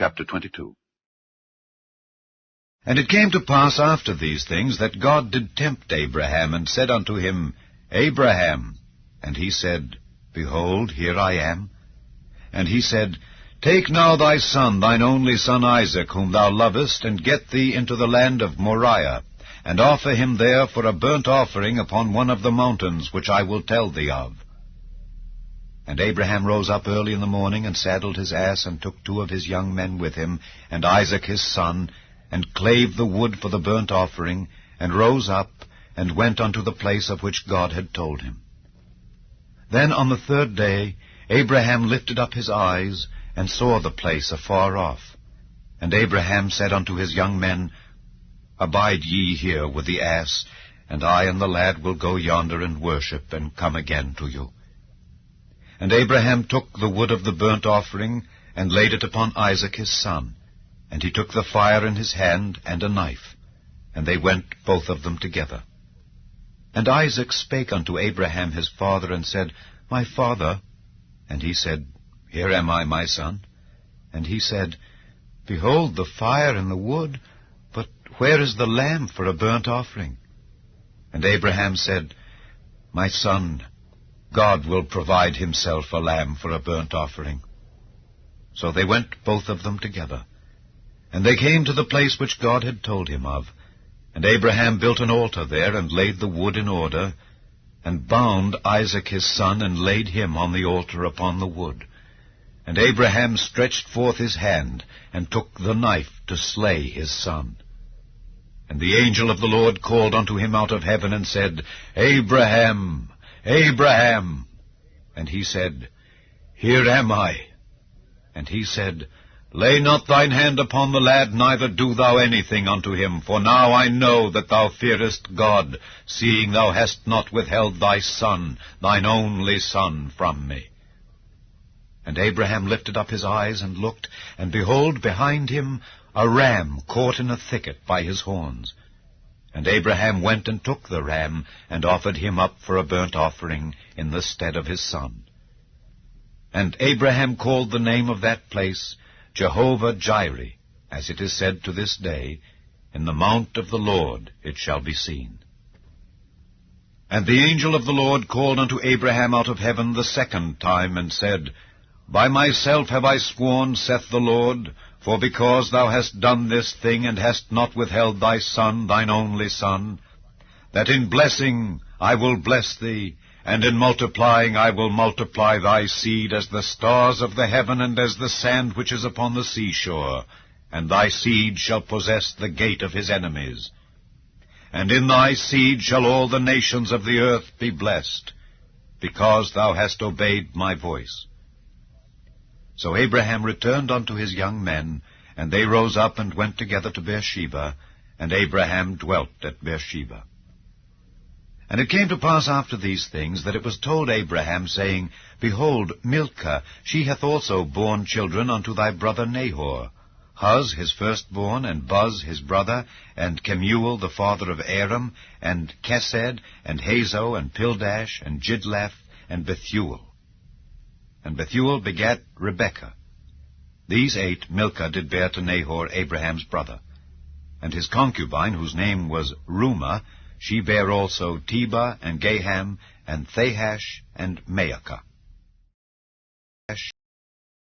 Chapter 22. And it came to pass after these things that God did tempt Abraham, and said unto him, Abraham. And he said, Behold, here I am. And he said, Take now thy son, thine only son Isaac, whom thou lovest, and get thee into the land of Moriah, and offer him there for a burnt offering upon one of the mountains which I will tell thee of. And Abraham rose up early in the morning, and saddled his ass, and took 2 of his young men with him, and Isaac his son, and clave the wood for the burnt offering, and rose up, and went unto the place of which God had told him. Then on the 3rd day Abraham lifted up his eyes, and saw the place afar off. And Abraham said unto his young men, Abide ye here with the ass, and I and the lad will go yonder and worship, and come again to you. And Abraham took the wood of the burnt offering, and laid it upon Isaac his son. And he took the fire in his hand, and a knife. And they went both of them together. And Isaac spake unto Abraham his father, and said, My father. And he said, Here am I, my son. And he said, Behold the fire and the wood, but where is the lamb for a burnt offering? And Abraham said, My son, God will provide himself a lamb for a burnt offering. So they went both of them together. And they came to the place which God had told him of. And Abraham built an altar there, and laid the wood in order, and bound Isaac his son, and laid him on the altar upon the wood. And Abraham stretched forth his hand, and took the knife to slay his son. And the angel of the Lord called unto him out of heaven, and said, Abraham, Abraham. And he said, Here am I. And he said, Lay not thine hand upon the lad, neither do thou anything unto him, for now I know that thou fearest God, seeing thou hast not withheld thy son, thine only son, from me. And Abraham lifted up his eyes and looked, and behold, behind him a ram caught in a thicket by his horns. And Abraham went and took the ram, and offered him up for a burnt offering in the stead of his son. And Abraham called the name of that place Jehovah-Jireh, as it is said to this day, In the mount of the Lord it shall be seen. And the angel of the Lord called unto Abraham out of heaven the 2nd time, and said, By myself have I sworn, saith the Lord, for because thou hast done this thing, and hast not withheld thy son, thine only son, that in blessing I will bless thee, and in multiplying I will multiply thy seed as the stars of the heaven, and as the sand which is upon the seashore, and thy seed shall possess the gate of his enemies. And in thy seed shall all the nations of the earth be blessed, because thou hast obeyed my voice. So Abraham returned unto his young men, and they rose up and went together to Beersheba, and Abraham dwelt at Beersheba. And it came to pass after these things, that it was told Abraham, saying, Behold, Milcah, she hath also borne children unto thy brother Nahor, Huz his firstborn, and Buz his brother, and Kemuel the father of Aram, and Kesed, and Hazo, and Pildash, and Jidlaph, and Bethuel. And Bethuel begat Rebekah. These 8 Milcah did bear to Nahor, Abraham's brother. And his concubine, whose name was Reumah, she bare also Tebah, and Gaham, and Thahash, and Maacah.